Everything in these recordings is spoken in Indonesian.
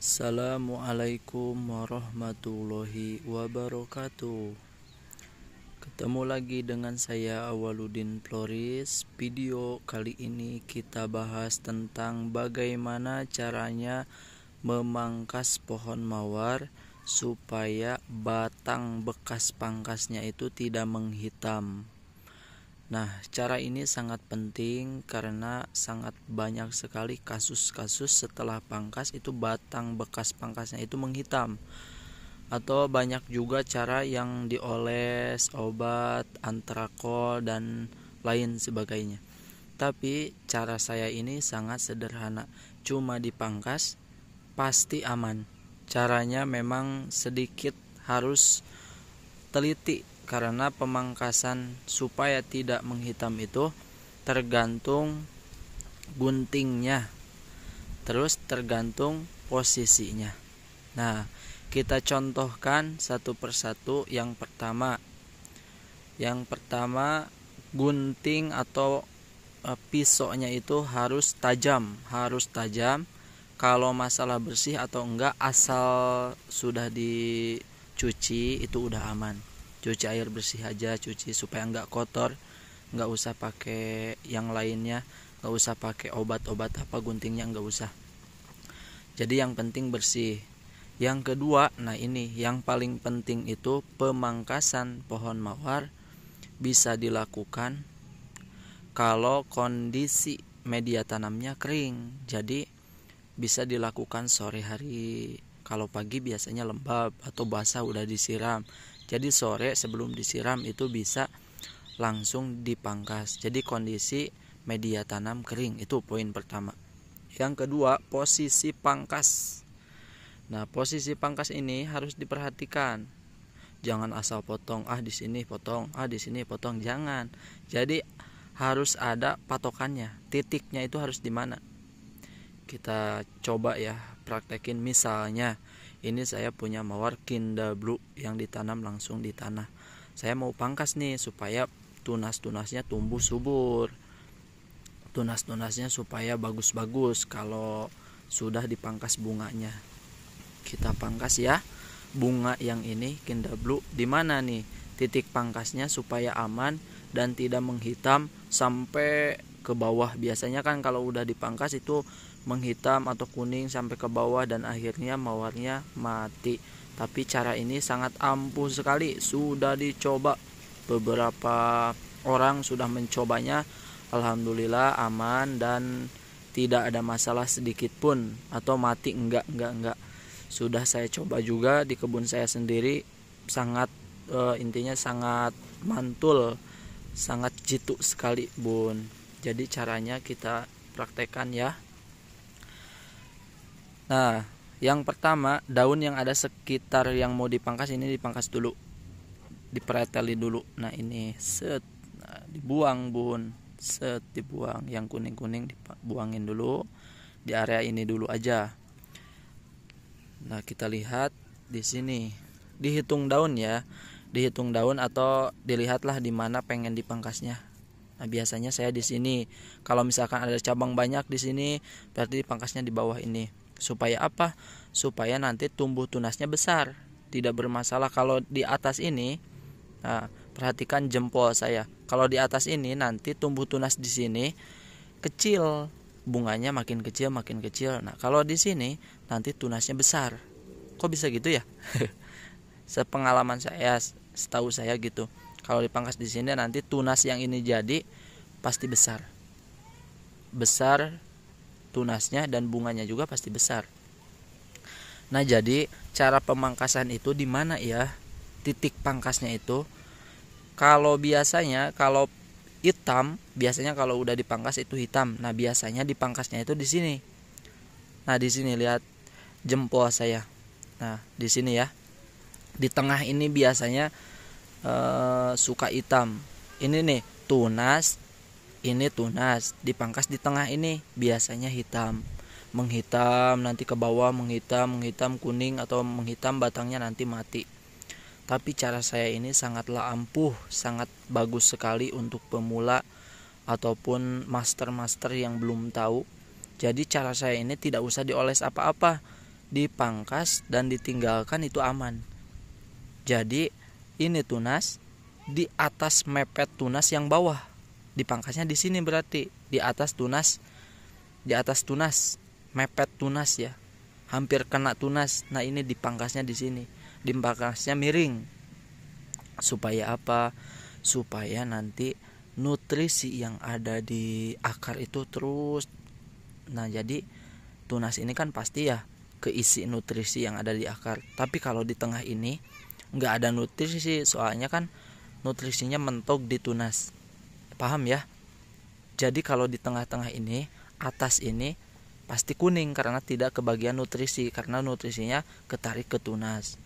Assalamualaikum warahmatullahi wabarakatuh. Ketemu lagi dengan saya Awaludin Floris. Video kali ini kita bahas tentang bagaimana caranya memangkas pohon mawar supaya batang bekas pangkasnya itu tidak menghitam. Nah, cara ini sangat penting karena sangat banyak sekali kasus-kasus setelah pangkas itu batang bekas pangkasnya itu menghitam. Atau banyak juga cara yang dioles, obat, antrakol, dan lain sebagainya. Tapi cara saya ini sangat sederhana. Cuma dipangkas, pasti aman. Caranya memang sedikit harus teliti karena pemangkasan supaya tidak menghitam itu tergantung guntingnya, terus tergantung posisinya. Nah, kita contohkan satu persatu. Yang pertama gunting atau pisaunya itu harus tajam. Kalau masalah bersih atau enggak, asal sudah dicuci itu udah aman. Cuci air bersih aja, cuci supaya enggak kotor, enggak usah pakai yang lainnya, enggak usah pakai obat-obat apa, guntingnya enggak usah. Jadi yang penting bersih. Yang kedua, nah ini yang paling penting itu pemangkasan pohon mawar bisa dilakukan kalau kondisi media tanamnya kering. Jadi bisa dilakukan sore hari. Kalau pagi biasanya lembab atau basah udah disiram. Jadi sore sebelum disiram itu bisa langsung dipangkas. Jadi kondisi media tanam kering, itu poin pertama. Yang kedua, posisi pangkas. Nah, posisi pangkas ini harus diperhatikan. Jangan asal potong, di sini potong, di sini potong, jangan. Jadi harus ada patokannya. Titiknya itu harus di mana. Kita coba ya praktekin. Misalnya ini saya punya mawar Kinda Blue yang ditanam langsung di tanah. Saya mau pangkas nih supaya tunas-tunasnya tumbuh subur, tunas-tunasnya supaya bagus-bagus kalau sudah dipangkas bunganya. Kita pangkas ya bunga yang ini Kinda Blue. Di mana nih titik pangkasnya supaya aman dan tidak menghitam sampai ke bawah. Biasanya kan kalau udah dipangkas itu menghitam atau kuning sampai ke bawah dan akhirnya mawarnya mati. Tapi cara ini sangat ampuh sekali. Sudah dicoba, beberapa orang sudah mencobanya. Alhamdulillah aman dan tidak ada masalah sedikit pun atau mati enggak. Sudah saya coba juga di kebun saya sendiri. Sangat intinya sangat mantul, sangat jitu sekali, Bun. Jadi caranya kita praktekkan ya. Nah, yang pertama, daun yang ada sekitar yang mau dipangkas ini dipangkas dulu, dipereteli dulu. Nah ini dibuang, Bun. Dibuang. Yang kuning-kuning dibuangin dulu. Di area ini dulu aja. Nah, kita lihat di sini. Dihitung daun ya. Dihitung daun atau dilihatlah di mana pengen dipangkasnya. Nah, biasanya saya di sini. Kalau misalkan ada cabang banyak di sini, berarti dipangkasnya di bawah ini. Supaya apa? Supaya nanti tumbuh tunasnya besar. Tidak bermasalah kalau di atas ini. Nah, perhatikan jempol saya. Kalau di atas ini nanti tumbuh tunas di sini kecil, bunganya makin kecil. Nah, kalau di sini nanti tunasnya besar. Kok bisa gitu ya? Sepengalaman saya, setahu saya gitu. Kalau dipangkas di sini nanti tunas yang ini jadi pasti besar. Besar tunasnya dan bunganya juga pasti besar. Nah, jadi cara pemangkasan itu di mana ya? Titik pangkasnya itu. Kalau biasanya kalau hitam, biasanya kalau udah dipangkas itu hitam. Nah, biasanya dipangkasnya itu di sini. Nah, di sini lihat jempol saya. Nah, di sini ya. Di tengah ini biasanya suka hitam. Ini nih tunas, ini tunas. Dipangkas di tengah ini biasanya hitam, menghitam nanti ke bawah, menghitam kuning atau menghitam batangnya nanti mati. Tapi cara saya ini sangatlah ampuh, sangat bagus sekali untuk pemula ataupun master yang belum tahu. Jadi cara saya ini tidak usah dioles apa-apa. dipangkas dan ditinggalkan itu aman. Jadi ini tunas di atas mepet tunas yang bawah, dipangkasnya di sini, berarti di atas tunas mepet tunas ya, hampir kena tunas. Nah ini dipangkasnya di sini, dipangkasnya miring. Supaya apa? Supaya nanti nutrisi yang ada di akar itu terus. Nah jadi tunas ini kan pasti ya keisi nutrisi yang ada di akar. Tapi kalau di tengah ini nggak ada nutrisi, soalnya kan nutrisinya mentok di tunas. Paham ya? Jadi kalau di tengah-tengah ini, atas ini pasti kuning karena tidak kebagian nutrisi, karena nutrisinya ketarik ke tunas.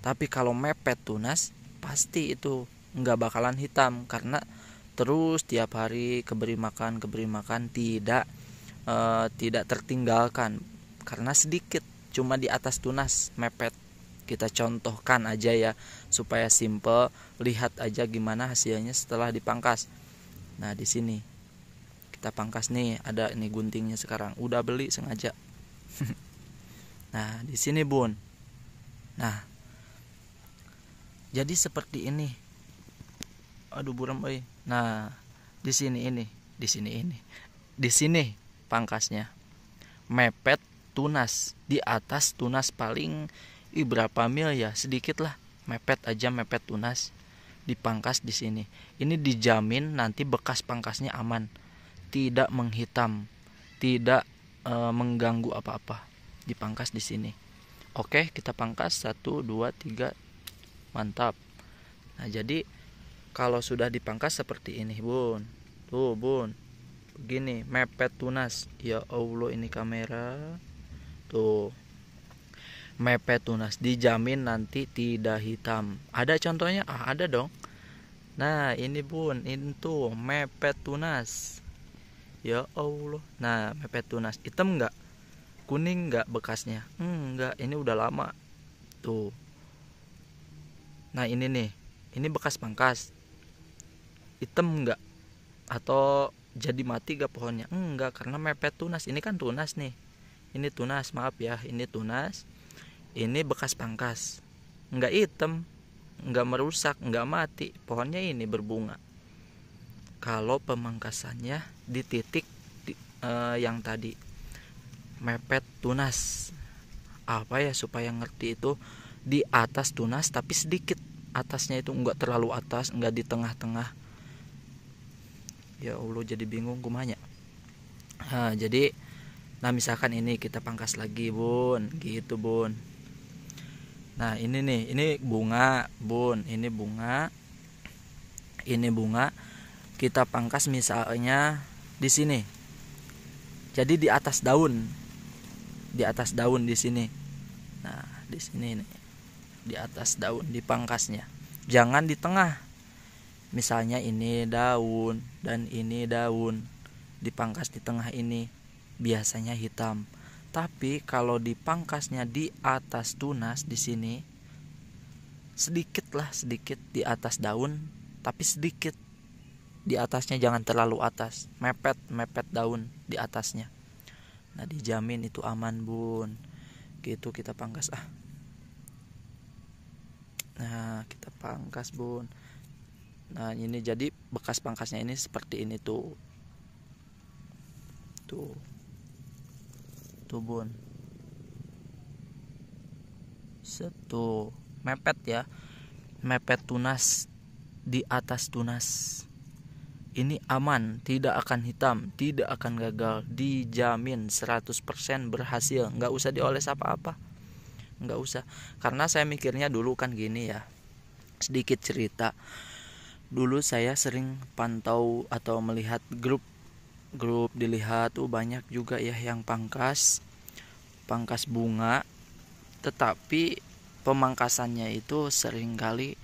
Tapi kalau mepet tunas, pasti itu nggak bakalan hitam karena terus tiap hari keberi makan tidak tertinggalkan, karena sedikit, cuma di atas tunas mepet. Kita contohkan aja ya supaya simple, lihat aja gimana hasilnya setelah dipangkas. Nah di sini kita pangkas nih, ada ini guntingnya sekarang, udah beli sengaja. Nah di sini bun. Nah jadi seperti ini. Aduh buram boy. Nah di sini pangkasnya mepet tunas, di atas tunas paling berapa mil ya, sedikit lah, mepet tunas, dipangkas di sini. Ini dijamin nanti bekas pangkasnya aman, tidak menghitam, tidak mengganggu apa-apa. Dipangkas di sini. Oke, kita pangkas 1 2 3. Mantap. Nah, jadi kalau sudah dipangkas seperti ini, Bun. Tuh, Bun. Begini, mepet tunas. Ya Allah, ini kamera. Tuh. Mepet tunas, dijamin nanti tidak hitam. Ada contohnya? Ada dong. Nah ini bun, ini tuh mepet tunas. Ya Allah. Nah mepet tunas, hitam nggak? Kuning nggak bekasnya? Nggak, ini udah lama. Tuh. Nah ini nih, ini bekas pangkas. Hitam nggak? Atau jadi mati gak pohonnya? Enggak, karena mepet tunas. Ini kan tunas nih. Ini tunas, maaf ya, ini tunas. Ini bekas pangkas, nggak hitam, nggak merusak, nggak mati, pohonnya ini berbunga. Kalau pemangkasannya di titik yang tadi mepet tunas, apa ya supaya ngerti itu, di atas tunas tapi sedikit atasnya, itu nggak terlalu atas, nggak di tengah-tengah. Ya Allah, jadi bingung kumanya. Nah jadi, misalkan ini kita pangkas lagi bun, gitu bun. Nah ini nih, ini bunga bun, ini bunga, kita pangkas misalnya di sini. Jadi di atas daun di sini. Nah di sini nih, di atas daun dipangkasnya, jangan di tengah. Misalnya ini daun dan ini daun, dipangkas di tengah ini, biasanya hitam. Tapi kalau dipangkasnya di atas tunas di sini, sedikit di atas daun, tapi sedikit di atasnya, jangan terlalu atas, mepet daun di atasnya. Nah dijamin itu aman bun. Gitu kita pangkas. Nah kita pangkas bun. Nah ini jadi bekas pangkasnya ini seperti ini tuh bun. Tuh mepet ya, mepet tunas di atas tunas. Ini aman, tidak akan hitam, tidak akan gagal, dijamin 100% berhasil. Nggak usah dioles apa-apa, nggak usah. Karena saya mikirnya dulu kan gini ya, sedikit cerita. Dulu saya sering pantau atau melihat grup dilihat tuh banyak juga ya yang pangkas bunga, tetapi pemangkasannya itu seringkali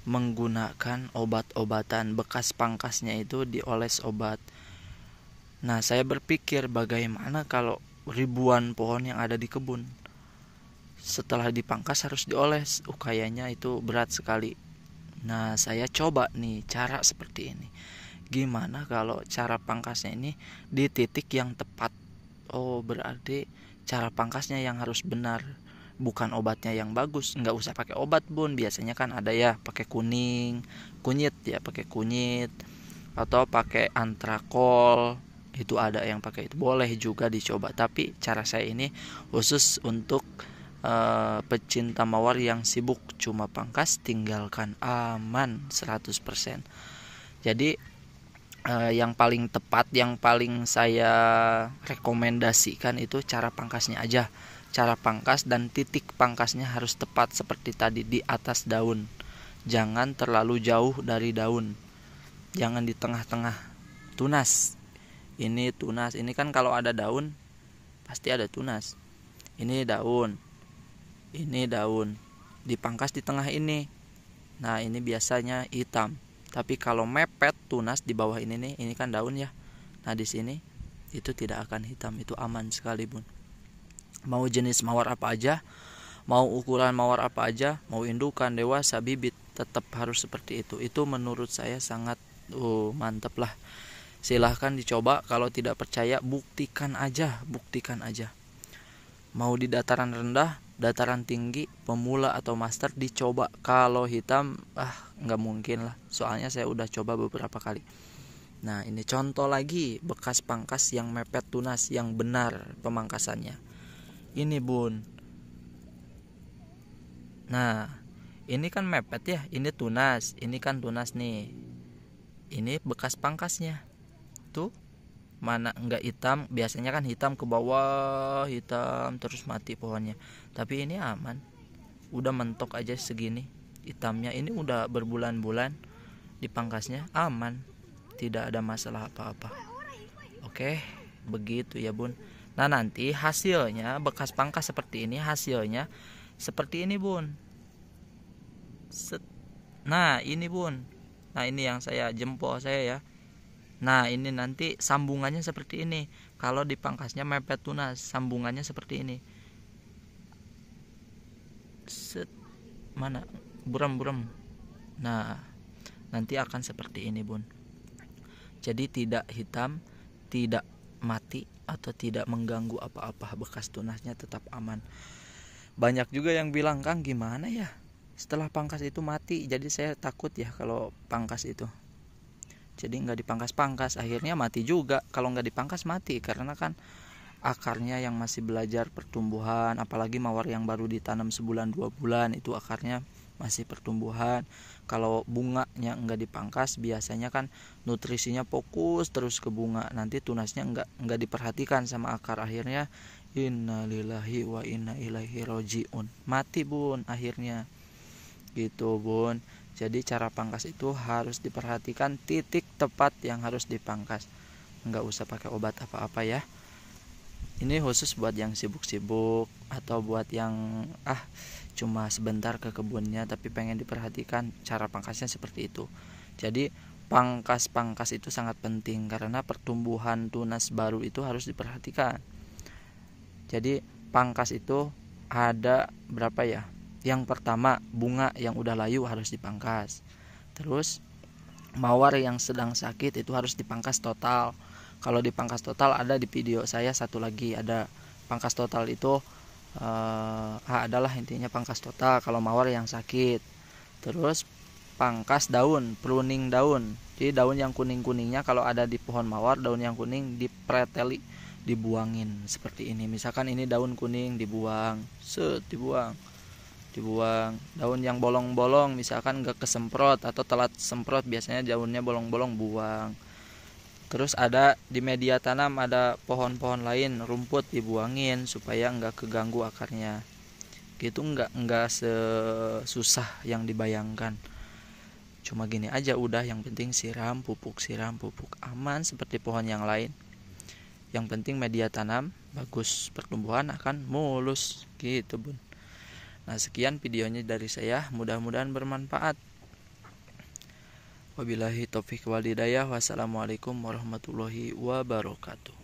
menggunakan obat-obatan. Bekas pangkasnya itu dioles obat. Nah saya berpikir, bagaimana kalau ribuan pohon yang ada di kebun setelah dipangkas harus dioles? Kayaknya itu berat sekali. Nah saya coba nih cara seperti ini. Gimana kalau cara pangkasnya ini di titik yang tepat? Berarti cara pangkasnya yang harus benar, bukan obatnya yang bagus. Nggak usah pakai obat bun, biasanya kan ada ya pakai kunyit ya, pakai kunyit atau pakai antrakol, itu ada yang pakai itu, boleh juga dicoba. Tapi cara saya ini khusus untuk pecinta mawar yang sibuk cuma pangkas tinggalkan, aman 100%. Jadi yang paling tepat, yang paling saya rekomendasikan itu cara pangkasnya aja. Cara pangkas dan titik pangkasnya harus tepat seperti tadi, di atas daun. Jangan terlalu jauh dari daun. Jangan di tengah-tengah tunas. Ini tunas, ini kan kalau ada daun pasti ada tunas. Ini daun, dipangkas di tengah ini. Nah ini biasanya hitam. Tapi kalau mepet tunas di bawah ini nih, ini kan daun ya. Nah di sini itu tidak akan hitam, itu aman sekali bun. Mau jenis mawar apa aja, mau ukuran mawar apa aja, mau indukan, dewasa, bibit, tetap harus seperti itu. Itu menurut saya sangat mantep lah. Silahkan dicoba, kalau tidak percaya buktikan aja. Mau di dataran rendah, dataran tinggi, pemula atau master, dicoba. Kalau hitam nggak mungkin lah, soalnya saya udah coba beberapa kali. Nah ini contoh lagi bekas pangkas yang mepet tunas, yang benar pemangkasannya ini bun. Nah ini kan mepet ya, ini tunas, ini kan tunas nih, ini bekas pangkasnya tuh, mana enggak hitam. Biasanya kan hitam ke bawah, hitam terus mati pohonnya. Tapi ini aman, udah mentok aja segini hitamnya. Ini udah berbulan-bulan dipangkasnya, aman, tidak ada masalah apa-apa. Oke, begitu ya bun. Nah nanti hasilnya bekas pangkas seperti ini, hasilnya seperti ini bun. Nah ini bun, nah ini yang saya jempol saya ya. Nah ini nanti sambungannya seperti ini. Kalau dipangkasnya mepet tunas, sambungannya seperti ini. Mana buram. Nah nanti akan seperti ini bun. Jadi tidak hitam, tidak mati, atau tidak mengganggu apa-apa. Bekas tunasnya tetap aman. Banyak juga yang bilang, Kang gimana ya setelah pangkas itu mati. Jadi saya takut ya kalau pangkas itu, jadi nggak dipangkas-pangkas, akhirnya mati juga. Kalau nggak dipangkas mati, karena kan akarnya yang masih belajar pertumbuhan. Apalagi mawar yang baru ditanam sebulan 2 bulan, itu akarnya masih pertumbuhan. Kalau bunganya nggak dipangkas, biasanya kan nutrisinya fokus terus ke bunga, nanti tunasnya nggak diperhatikan sama akar, akhirnya innalillahi wa inna ilaihi rojiun, mati bun akhirnya gitu bun. Jadi cara pangkas itu harus diperhatikan, titik tepat yang harus dipangkas, nggak usah pakai obat apa-apa ya. Ini khusus buat yang sibuk-sibuk atau buat yang cuma sebentar ke kebunnya tapi pengen diperhatikan, cara pangkasnya seperti itu. Jadi pangkas itu sangat penting karena pertumbuhan tunas baru itu harus diperhatikan. Jadi pangkas itu ada berapa ya? Yang pertama, bunga yang udah layu harus dipangkas. Terus mawar yang sedang sakit itu harus dipangkas total. Kalau dipangkas total ada di video saya satu lagi, ada pangkas total itu adalah intinya pangkas total kalau mawar yang sakit. Terus pangkas daun, pruning daun. Jadi daun yang kuning-kuningnya kalau ada di pohon mawar, daun yang kuning dipreteli, dibuangin seperti ini. Misalkan ini daun kuning dibuang, dibuang. Daun yang bolong-bolong misalkan gak kesemprot atau telat semprot, biasanya daunnya bolong-bolong, buang. Terus ada di media tanam ada pohon-pohon lain, rumput dibuangin supaya gak keganggu akarnya. Gitu, nggak sesusah yang dibayangkan. Cuma gini aja udah, yang penting siram pupuk, aman seperti pohon yang lain. Yang penting media tanam bagus, pertumbuhan akan mulus gitu bun. Nah sekian videonya dari saya, mudah-mudahan bermanfaat. Wabillahi taufiq wal hidayah. Wassalamualaikum warahmatullahi wabarakatuh.